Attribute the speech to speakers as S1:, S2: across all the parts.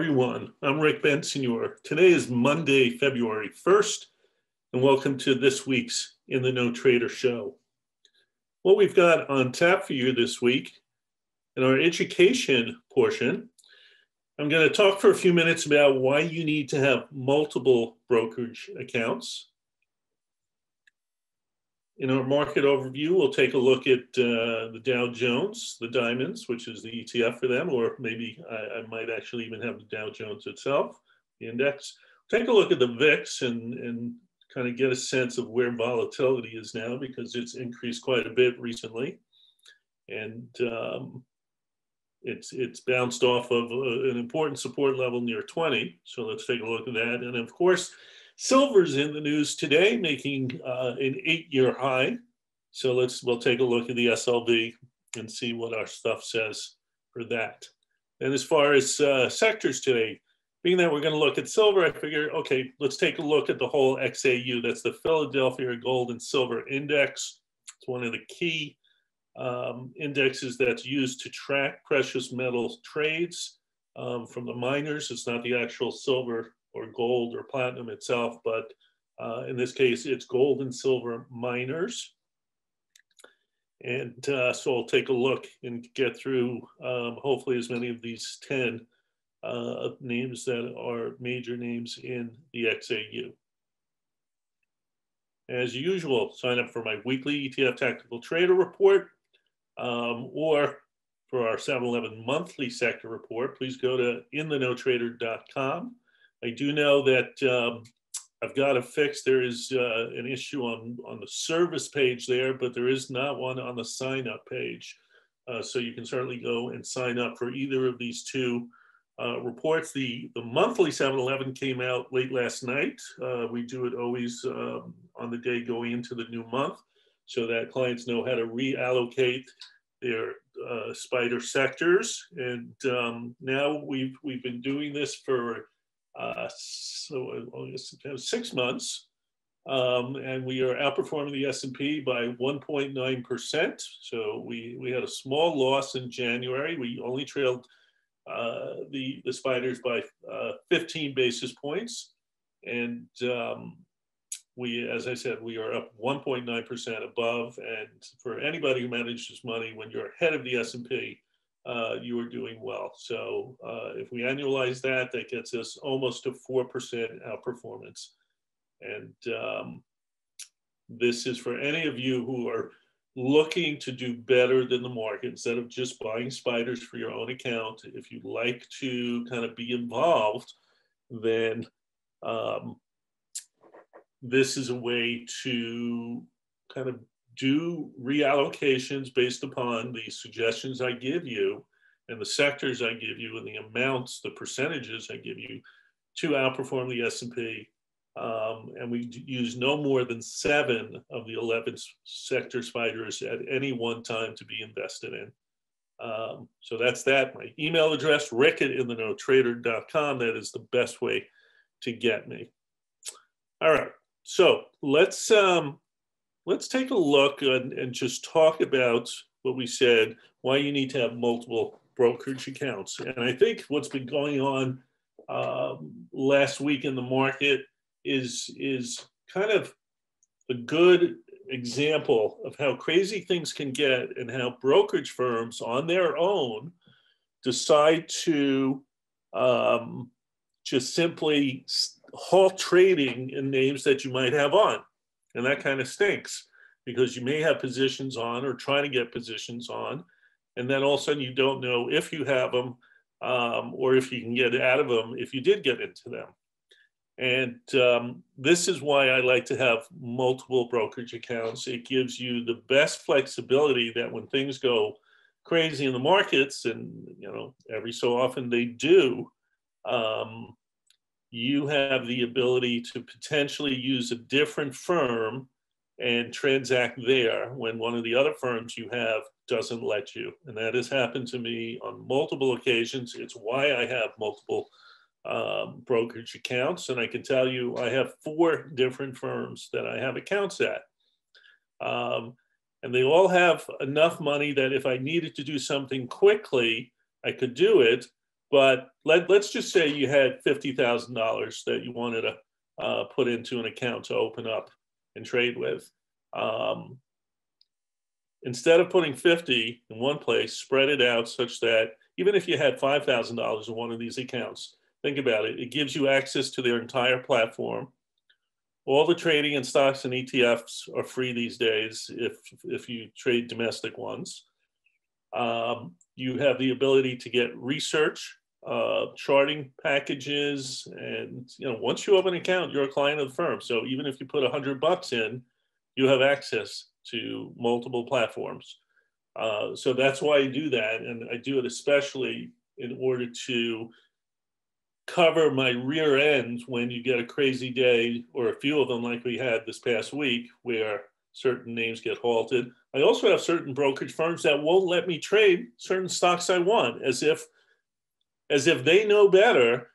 S1: everyone. I'm Rick Bensignor. Today is Monday, February 1st, and welcome to this week's In the Know Trader show. What we've got on tap for you this week in our education portion, I'm going to talk for a few minutes about why you need to have multiple brokerage accounts. In our market overview, we'll take a look at the Dow Jones, the diamonds, which is the ETF for them, or maybe I might actually even have the Dow Jones itself, the index. Take a look at the VIX and kind of get a sense of where volatility is now, because it's increased quite a bit recently. And it's bounced off of an important support level near 20. So let's take a look at that. And of course, silver's in the news today, making an 8-year high. So we'll take a look at the SLV and see what our stuff says for that. And as far as sectors today, being that we're going to look at silver, I figure, okay, let's take a look at the whole XAU. That's the Philadelphia Gold and Silver Index. It's one of the key indexes that's used to track precious metals trades from the miners. It's not the actual silver or gold or platinum itself, but in this case, it's gold and silver miners. And so I'll take a look and get through hopefully as many of these 10 names that are major names in the XAU. As usual, sign up for my weekly ETF Tactical Trader Report or for our 7-Eleven monthly sector report. Please go to intheknowtrader.com. I do know that I've got to fix, there is an issue on the service page there, but there is not one on the sign up page. So you can certainly go and sign up for either of these two reports. The monthly 7-Eleven came out late last night. We do it always on the day going into the new month, so that clients know how to reallocate their spider sectors. And now we've been doing this for 6 months, and we are outperforming the S&P by 1.9%. So we had a small loss in January. We only trailed the spiders by 15 basis points, and as I said, we are up 1.9% above. And for anybody who manages money, when you're ahead of the S&P, you are doing well. So if we annualize that, that gets us almost to 4% outperformance. And this is for any of you who are looking to do better than the market instead of just buying spiders for your own account. If you'd like to kind of be involved, then this is a way to kind of do reallocations based upon the suggestions I give you and the sectors I give you and the amounts, the percentages I give you to outperform the S&P. And we use no more than 7 of the 11 sector spiders at any one time to be invested in. So that's that. My email address, rick@intheknowtrader.com. That is the best way to get me. All right, so let's take a look and just talk about what we said, why you need to have multiple brokerage accounts. And I think what's been going on last week in the market is kind of a good example of how crazy things can get and how brokerage firms on their own decide to just simply halt trading in names that you might have on. And that kind of stinks, because you may have positions on or trying to get positions on, and then all of a sudden you don't know if you have them or if you can get out of them if you did get into them. And this is why I like to have multiple brokerage accounts. It gives you the best flexibility that when things go crazy in the markets, and every so often they do, you have the ability to potentially use a different firm and transact there when one of the other firms you have doesn't let you. And that has happened to me on multiple occasions. It's why I have multiple brokerage accounts. And I can tell you, I have 4 different firms that I have accounts at. And they all have enough money that if I needed to do something quickly, I could do it. But let's just say you had $50,000 that you wanted to put into an account to open up and trade with. Instead of putting 50 in one place, spread it out such that even if you had $5,000 in one of these accounts, think about it. It gives you access to their entire platform. All the trading in stocks and ETFs are free these days if you trade domestic ones. You have the ability to get research, charting packages, and once you open an account, you're a client of the firm. So even if you put $100 in, you have access to multiple platforms. So that's why I do that, and I do it especially in order to cover my rear end when you get a crazy day, or a few of them like we had this past week, where certain names get halted. I also have certain brokerage firms that won't let me trade certain stocks I want, as if they know better.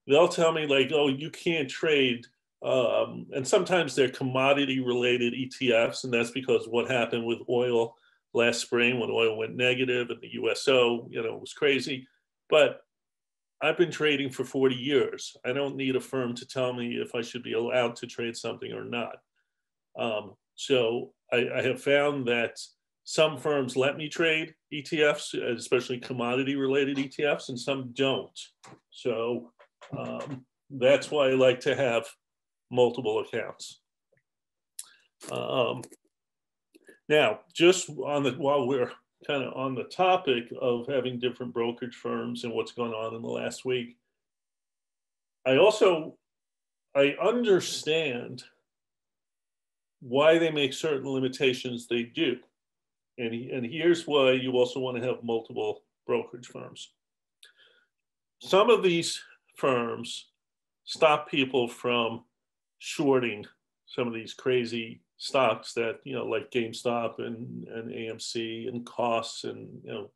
S1: They'll tell me like, oh, you can't trade. And sometimes they're commodity related ETFs, and that's because what happened with oil last spring when oil went negative and the USO, it was crazy. But I've been trading for 40 years. I don't need a firm to tell me if I should be allowed to trade something or not. So I have found that some firms let me trade ETFs, especially commodity related ETFs, and some don't. So that's why I like to have multiple accounts. Now, just while we're kind of on the topic of having different brokerage firms and what's going on in the last week, I understand why they make certain limitations they do. And here's why you also want to have multiple brokerage firms. Some of these firms stop people from shorting some of these crazy stocks that, like GameStop and AMC and costs and,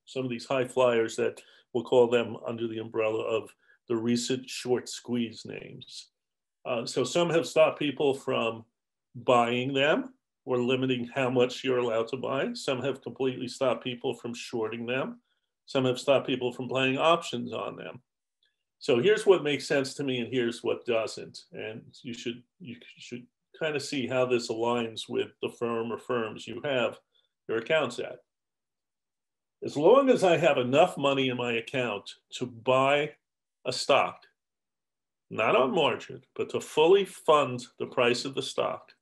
S1: some of these high flyers that we'll call them under the umbrella of the recent short squeeze names. So some have stopped people from buying them or limiting how much you're allowed to buy. Some have completely stopped people from shorting them. Some have stopped people from playing options on them. So here's what makes sense to me and here's what doesn't. And you should kind of see how this aligns with the firm or firms you have your accounts at. As long as I have enough money in my account to buy a stock, not on margin, but to fully fund the price of the stock,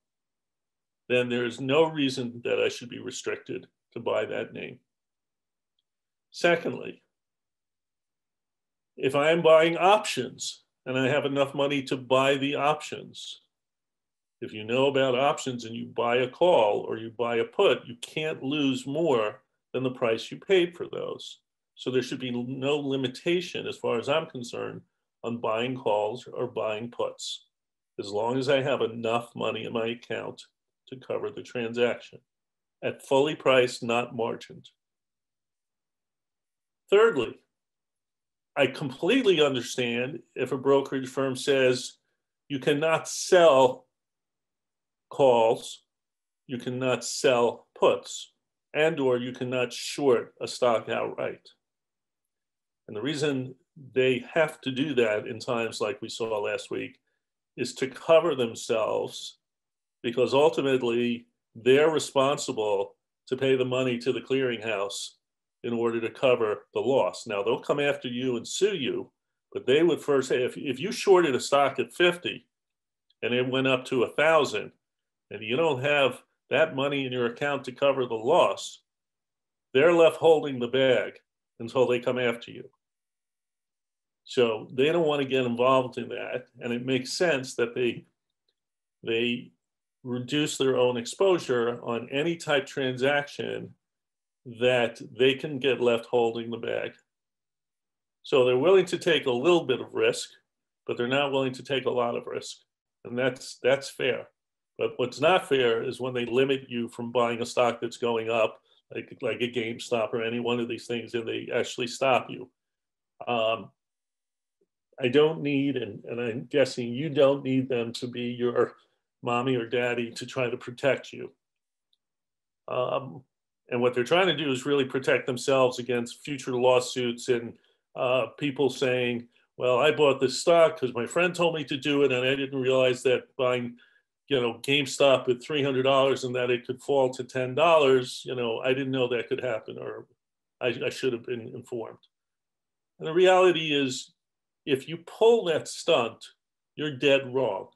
S1: then there is no reason that I should be restricted to buy that name. Secondly, if I am buying options and I have enough money to buy the options, if you know about options and you buy a call or you buy a put, you can't lose more than the price you paid for those. So there should be no limitation, as far as I'm concerned, on buying calls or buying puts, as long as I have enough money in my account to cover the transaction at fully priced, not margined. Thirdly, I completely understand if a brokerage firm says you cannot sell calls, you cannot sell puts, and or you cannot short a stock outright. And the reason they have to do that in times like we saw last week is to cover themselves, because ultimately they're responsible to pay the money to the clearinghouse in order to cover the loss. Now, they'll come after you and sue you, but they would first say, if you shorted a stock at 50 and it went up to 1,000 and you don't have that money in your account to cover the loss, they're left holding the bag until they come after you. So they don't want to get involved in that. And it makes sense that they reduce their own exposure on any type transaction that they can get left holding the bag. So they're willing to take a little bit of risk, but they're not willing to take a lot of risk. And that's fair. But what's not fair is when they limit you from buying a stock that's going up, like a GameStop or any one of these things, and they actually stop you. I don't need, and I'm guessing you don't need them to be your mommy or daddy to try to protect you. And what they're trying to do is really protect themselves against future lawsuits and people saying, well, I bought this stock because my friend told me to do it, and I didn't realize that buying, GameStop at $300 and that it could fall to $10, I didn't know that could happen, or I should have been informed. And the reality is, if you pull that stunt, you're dead wrong.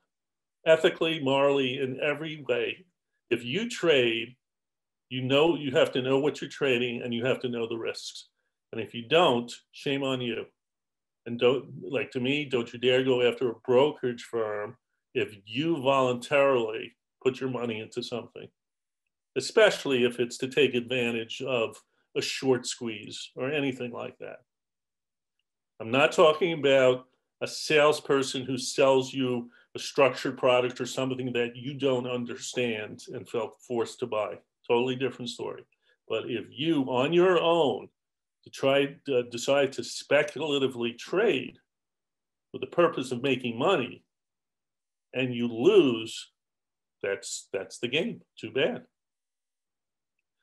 S1: Ethically, morally, in every way. If you trade, you have to know what you're trading, and you have to know the risks. And if you don't, shame on you. And don't you dare go after a brokerage firm if you voluntarily put your money into something, especially if it's to take advantage of a short squeeze or anything like that. I'm not talking about a salesperson who sells you a structured product or something that you don't understand and felt forced to buy. Totally different story. But if you, on your own, decide to speculatively trade with the purpose of making money, and you lose, that's the game. Too bad.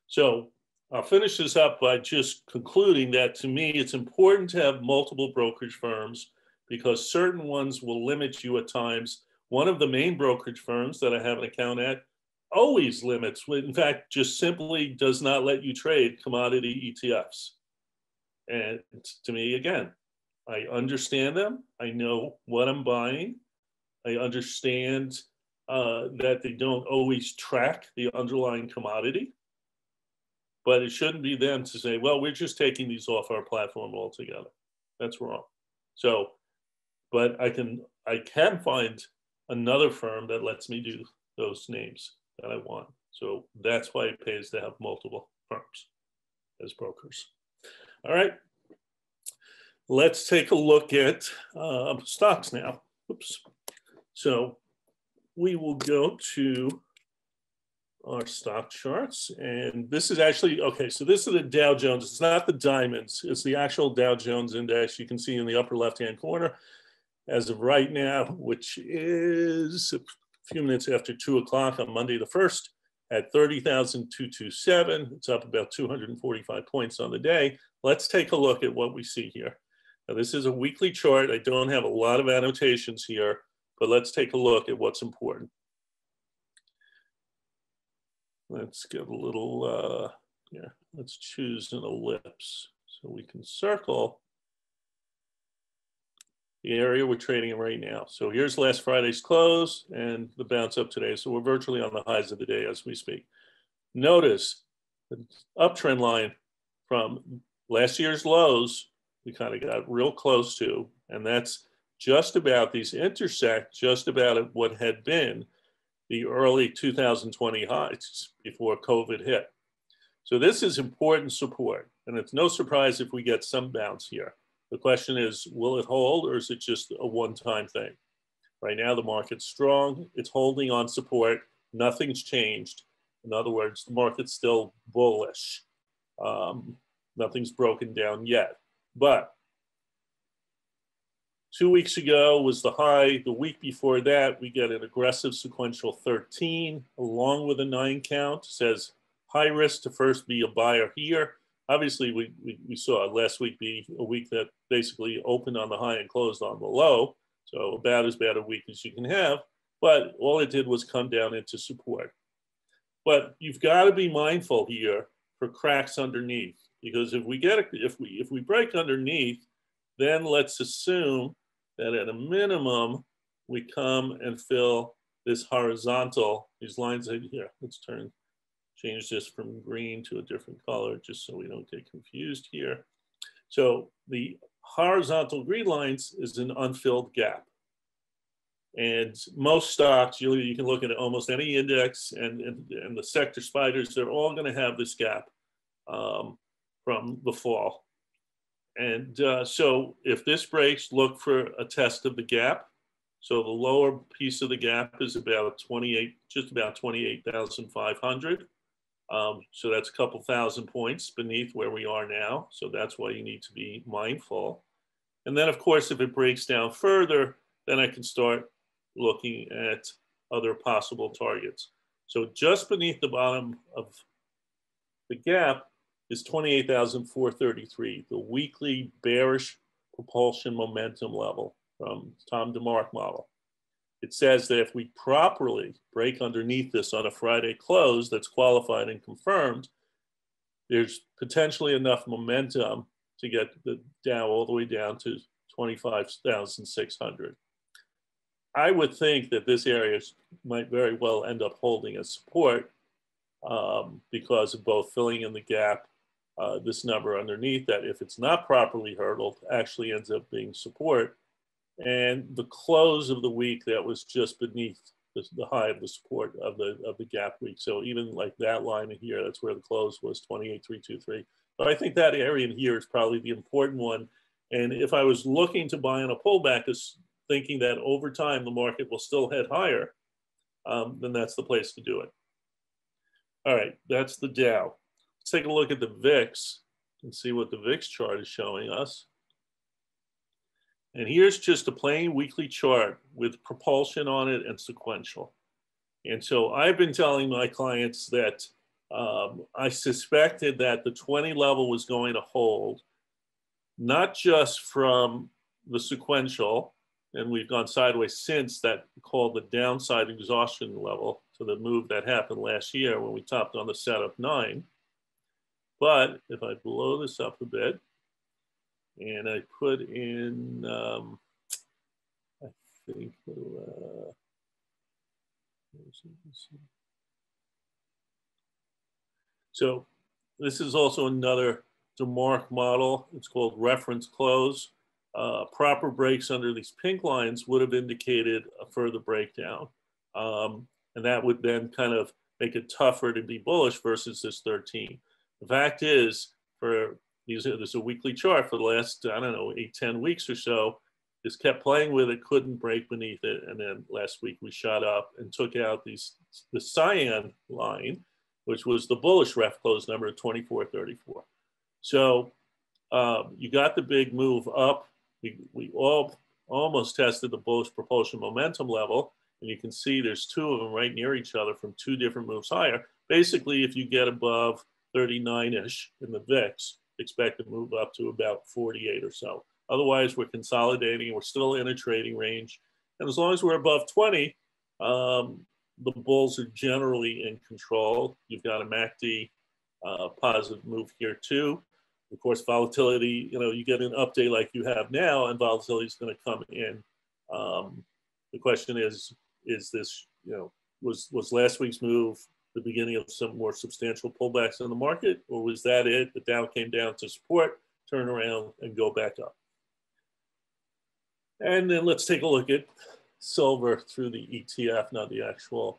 S1: So I'll finish this up by just concluding that, to me, it's important to have multiple brokerage firms because certain ones will limit you at times. One of the main brokerage firms that I have an account at always limits, in fact, just simply does not let you trade commodity ETFs. And to me, again, I understand them. I know what I'm buying. I understand that they don't always track the underlying commodity. But it shouldn't be them to say, well, we're just taking these off our platform altogether. That's wrong. So, but I can find another firm that lets me do those names that I want. So that's why it pays to have multiple firms as brokers. All right. Let's take a look at stocks now. Oops. So we will go to our stock charts, and this is actually, okay, so this is the Dow Jones. It's not the diamonds, it's the actual Dow Jones Index. You can see in the upper left-hand corner as of right now, which is a few minutes after 2 o'clock on Monday the 1st at 30,227. It's up about 245 points on the day. Let's take a look at what we see here. Now, this is a weekly chart. I don't have a lot of annotations here, but let's take a look at what's important. Let's get a little, let's choose an ellipse so we can circle the area we're trading in right now. So here's last Friday's close and the bounce up today. So we're virtually on the highs of the day as we speak. Notice the uptrend line from last year's lows, we kind of got real close to, and that's just about, these intersect just about at what had been the early 2020 highs before COVID hit. So this is important support, and it's no surprise if we get some bounce here. The question is, will it hold, or is it just a one-time thing? Right now, the market's strong. It's holding on support. Nothing's changed. In other words, the market's still bullish. Nothing's broken down yet. But 2 weeks ago was the high. The week before that, we get an aggressive sequential 13 along with a 9 count. It says high risk to first be a buyer here. Obviously, we saw last week be a week that basically opened on the high and closed on the low. So about as bad a week as you can have. But all it did was come down into support. But you've got to be mindful here for cracks underneath, because if we break underneath, then let's assume that at a minimum, we come and fill this horizontal, these lines here. Let's change this from green to a different color just so we don't get confused here. So the horizontal green lines is an unfilled gap. And most stocks, you can look at almost any index and the sector spiders, they're all going to have this gap from the fall. And so if this breaks, look for a test of the gap. So the lower piece of the gap is about just about 28,500. So that's a couple thousand points beneath where we are now. So that's why you need to be mindful. And then, of course, if it breaks down further, then I can start looking at other possible targets. So just beneath the bottom of the gap is 28,433, the weekly bearish propulsion momentum level from Tom DeMark model. It says that if we properly break underneath this on a Friday close that's qualified and confirmed, there's potentially enough momentum to get the Dow all the way down to 25,600. I would think that this area might very well end up holding as support because of both filling in the gap, this number underneath that, if it's not properly hurdled, actually ends up being support. And the close of the week that was just beneath the high of the support of the gap week. So even like that line in here, that's where the close was, 28,323. But I think that area in here is probably the important one. And if I was looking to buy on a pullback, is thinking that over time the market will still head higher, then that's the place to do it. All right, that's the Dow. Let's take a look at the VIX and see what the VIX chart is showing us. And here's just a plain weekly chart with propulsion on it and sequential. And so I've been telling my clients that I suspected that the 20 level was going to hold, not just from the sequential, and we've gone sideways since that, called the downside exhaustion level, to the move that happened last year when we topped on the setup 9. But if I blow this up a bit, and I put in, I think, so this is also another DeMark model. It's called reference close. Proper breaks under these pink lines would have indicated a further breakdown. And that would then kind of make it tougher to be bullish versus this 13. The fact is, there's a weekly chart for the last, I don't know, 8-10 weeks or so. Just kept playing with it, couldn't break beneath it. And then last week we shot up and took out the cyan line, which was the bullish ref close number of 2434. So you got the big move up. We all almost tested the bullish propulsion momentum level. And you can see there's two of them right near each other from two different moves higher. Basically, if you get above 39-ish in the VIX, expect to move up to about 48 or so. Otherwise, we're consolidating. We're still in a trading range. And as long as we're above 20, the bulls are generally in control. You've got a MACD positive move here too. Of course, volatility, you get an update like you have now, and volatility is going to come in. The question is this, was last week's move the beginning of some more substantial pullbacks in the market, or was that it? The Dow came down to support, turn around, and go back up. And then let's take a look at silver through the ETF, not the actual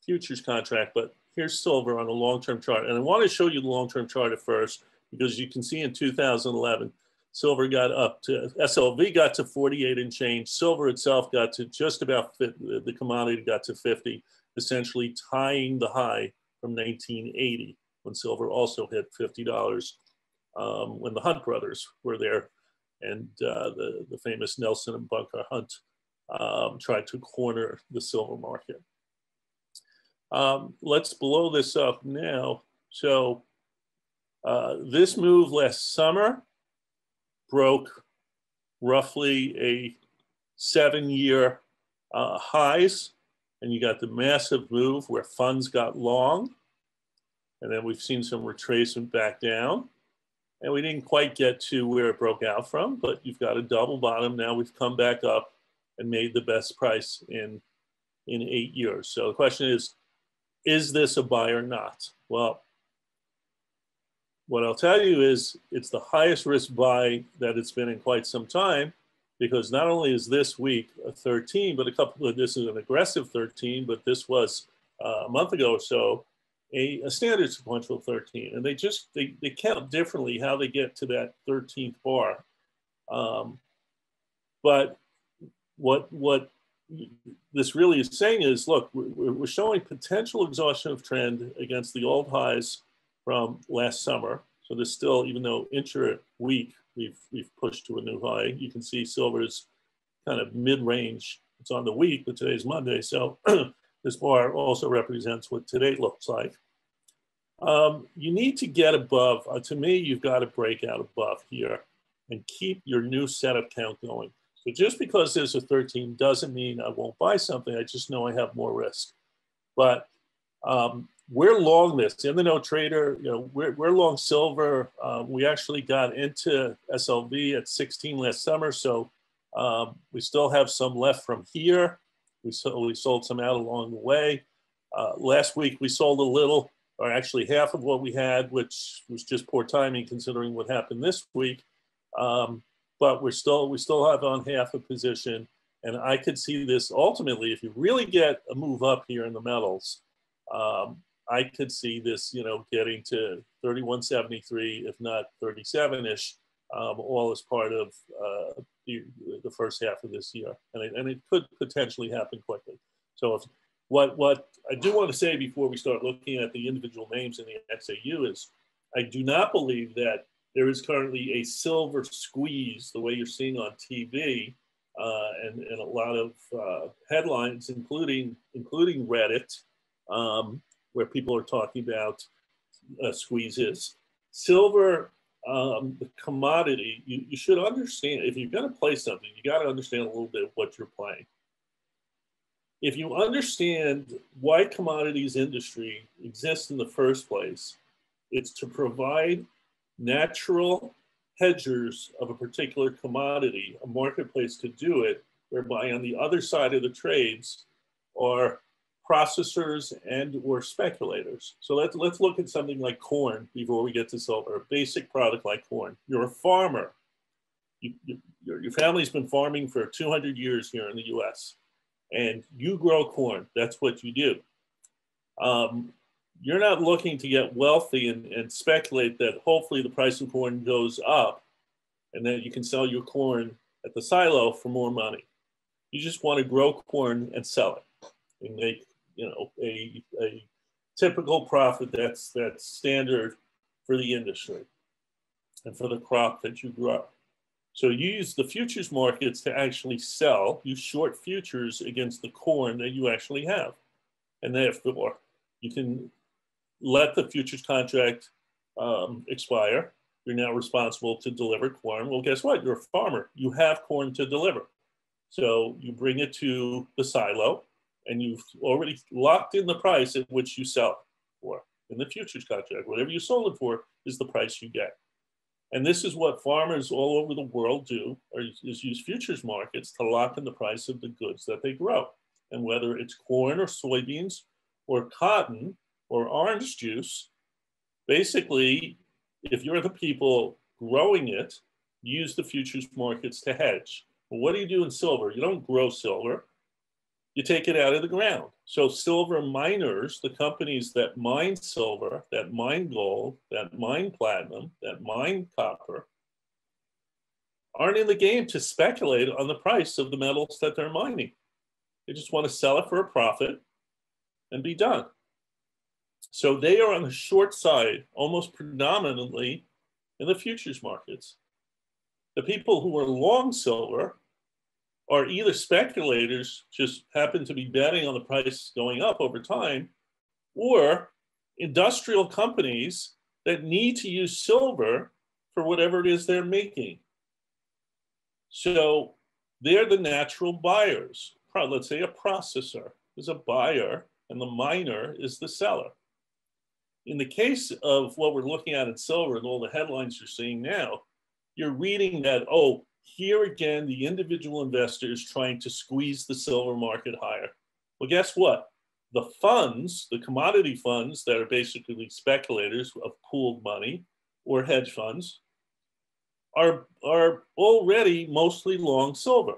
S1: futures contract, but here's silver on a long-term chart. And I want to show you the long-term chart at first, because you can see in 2011, silver got up to, SLV got to 48 and change. Silver itself got to just about 50, the commodity got to 50, essentially tying the high from 1980, when silver also hit $50, when the Hunt brothers were there, and the famous Nelson and Bunker Hunt tried to corner the silver market. Let's blow this up now. So this move last summer broke roughly a 7-year highs, and you got the massive move where funds got long, and then we've seen some retracement back down, and we didn't quite get to where it broke out from, but you've got a double bottom. Now we've come back up and made the best price in 8 years. So the question is this a buy or not? Well, what I'll tell you is it's the highest risk buy that it's been in quite some time, because not only is this week a 13, but this is an aggressive 13, but this was a month ago or so, a standard sequential 13. And they count differently how they get to that 13th bar. But what this really is saying is, look, we're showing potential exhaustion of trend against the old highs from last summer. So there's still, even though intra-week we've pushed to a new high, you can see silver is kind of mid-range. It's on the week, but today's Monday. So this bar also represents what today looks like. You need to get above, to me, you've got to break out above here and keep your new setup count going. So just because there's a 13 doesn't mean I won't buy something. I just know I have more risk. But we're long this. In the No Trader, we're long silver. We actually got into SLV at 16 last summer, so we still have some left from here. We sold some out along the way. Last week we sold a little, or actually half of what we had, which was just poor timing considering what happened this week. But we still have on half a position, and I could see this ultimately if you really get a move up here in the metals. I could see this, getting to 31.73, if not 37-ish, all as part of the first half of this year, and it could potentially happen quickly. So what I do want to say before we start looking at the individual names in the XAU is, I do not believe that there is currently a silver squeeze the way you're seeing on TV, and a lot of headlines, including Reddit, where people are talking about squeezes. Silver, the commodity, you should understand, if you're going to play something, you got to understand a little bit of what you're playing. If you understand why commodities industry exists in the first place, it's to provide natural hedgers of a particular commodity, a marketplace to do it, whereby on the other side of the trades are processors and or speculators. So let's look at something like corn before we get to silver, a basic product like corn. You're a farmer. Your family's been farming for 200 years here in the US, and you grow corn. That's what you do. You're not looking to get wealthy and speculate that hopefully the price of corn goes up and then you can sell your corn at the silo for more money. You just want to grow corn and sell it and make a typical profit that's standard for the industry and for the crop that you grow. So you use the futures markets to actually sell. You short futures against the corn that you actually have. And therefore, you can let the futures contract expire. You're now responsible to deliver corn. Well, guess what? You're a farmer. You have corn to deliver. So you bring it to the silo, and you've already locked in the price at which you sell it for in the futures contract. Whatever you sold it for is the price you get. And this is what farmers all over the world do, is use futures markets to lock in the price of the goods that they grow. And whether it's corn or soybeans or cotton or orange juice, basically, if you're the people growing it, use the futures markets to hedge. Well, what do you do in silver? You don't grow silver. You take it out of the ground. So silver miners, the companies that mine silver, that mine gold, that mine platinum, that mine copper, aren't in the game to speculate on the price of the metals that they're mining. They just want to sell it for a profit and be done. So they are on the short side, almost predominantly in the futures markets. The people who are long silver are either speculators, just happen to be betting on the price going up over time, or industrial companies that need to use silver for whatever it is they're making. So they're the natural buyers. Let's say a processor is a buyer and the miner is the seller. In the case of what we're looking at in silver and all the headlines you're seeing now, you're reading that, oh, here again, the individual investor is trying to squeeze the silver market higher. Well, guess what? The funds, the commodity funds that are basically speculators of pooled money or hedge funds are already mostly long silver.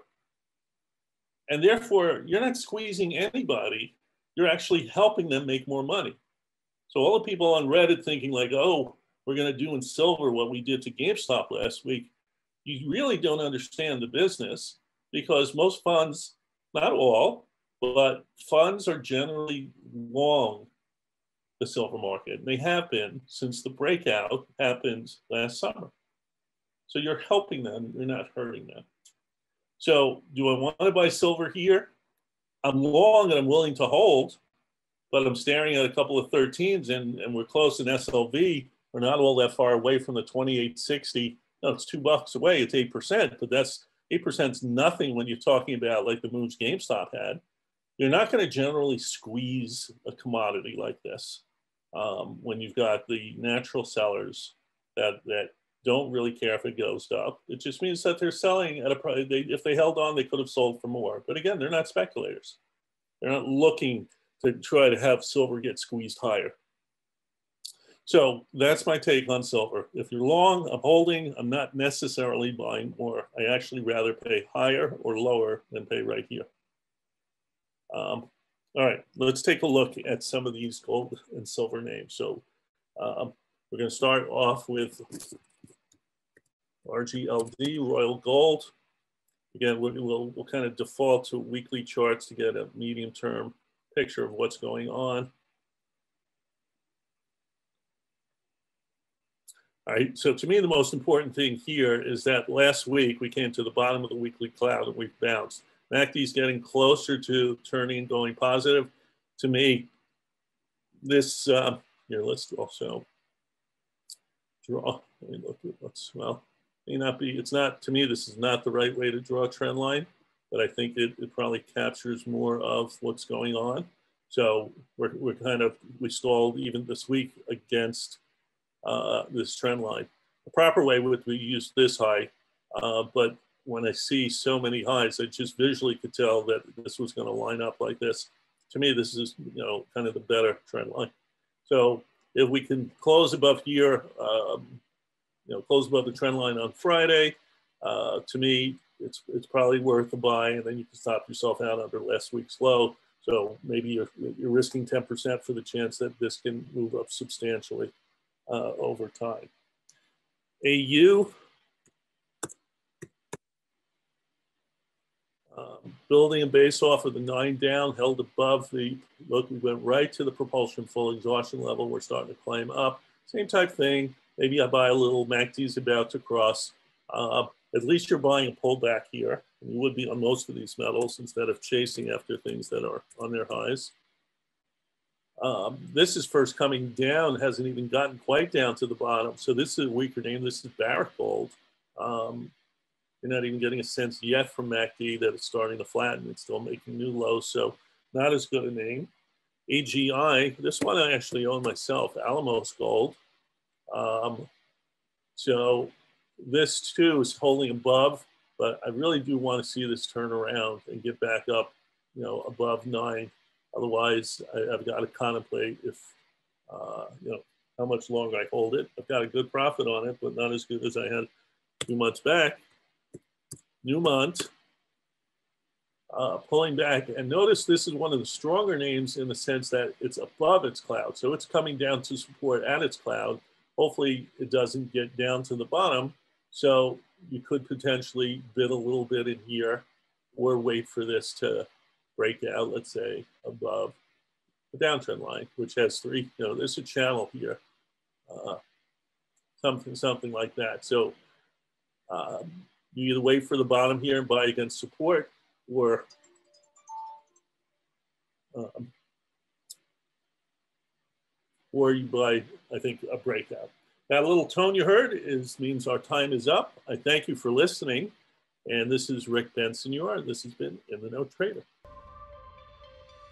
S1: And therefore, you're not squeezing anybody. You're actually helping them make more money. So all the people on Reddit thinking like, oh, we're going to do in silver what we did to GameStop last week, you really don't understand the business, because most funds, not all, but funds are generally long the silver market. And they have been since the breakout happened last summer. So you're helping them, you're not hurting them. So do I want to buy silver here? I'm long and I'm willing to hold. but I'm staring at a couple of 13s, and we're close in SLV. We're not all that far away from the 2860. No, it's $2 away. It's 8%, but that's 8% is nothing when you're talking about like the moves GameStop had. You're not going to generally squeeze a commodity like this when you've got the natural sellers that don't really care if it goes up. It just means that they're selling at a price. If they held on, they could have sold for more. But again, they're not speculators. They're not looking to try to have silver get squeezed higher. So that's my take on silver. If you're long, I'm holding. I'm not necessarily buying more. I actually rather pay higher or lower than pay right here. All right, let's take a look at some of these gold and silver names. So we're going to start off with RGLD, Royal Gold. Again, we'll kind of default to weekly charts to get a medium-term picture of what's going on. All right, so to me, the most important thing here is that last week we came to the bottom of the weekly cloud and we've bounced. MACD's getting closer to turning and going positive. To me, this, here, let's also draw. Let me look at what's, well, may not be, it's not, to me, this is not the right way to draw a trend line, but I think it probably captures more of what's going on. So we're kind of, we stalled even this week against this trend line. The proper way would be use this high, but when I see so many highs, I just visually could tell that this was going to line up like this. To me, this is, you know, kind of the better trend line. So if we can close above here, you know, close above the trend line on Friday, to me, it's probably worth a buy, and then you can stop yourself out under last week's low. So maybe you're risking 10% for the chance that this can move up substantially over time. AU, building a base off of the 9 down, held above the, look, we went right to the propulsion full exhaustion level. We're starting to climb up. Same type thing. Maybe I buy a little. MACD's about to cross. At least you're buying a pullback here. And you would be on most of these metals instead of chasing after things that are on their highs. This is first coming down, hasn't even gotten quite down to the bottom. So this is a weaker name. This is Barrick Gold. You're not even getting a sense yet from MACD that it's starting to flatten. It's still making new lows, so not as good a name. AGI, this one I actually own myself, Alamos Gold. So this too is holding above, but I really do want to see this turn around and get back up, you know, above 9. Otherwise, I've got to contemplate if, you know, how much longer I hold it. I've got a good profit on it, but not as good as I had 2 months back. Newmont, pulling back. And notice this is one of the stronger names in the sense that it's above its cloud. So it's coming down to support at its cloud. Hopefully it doesn't get down to the bottom. So you could potentially bid a little bit in here or wait for this to break out, let's say, above the downtrend line, which has 3, you know, there's a channel here, something like that. So you either wait for the bottom here and buy against support, or you buy, I think, a breakout. That little tone you heard means our time is up. I thank you for listening. And this is Rick Bensignor. This has been In the Know Trader.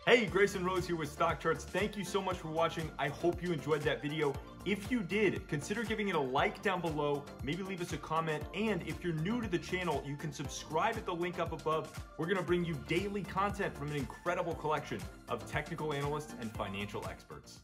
S2: Hey, Grayson Rose here with StockCharts. Thank you so much for watching. I hope you enjoyed that video. If you did, consider giving it a like down below, maybe leave us a comment, and if you're new to the channel, you can subscribe at the link up above. We're gonna bring you daily content from an incredible collection of technical analysts and financial experts.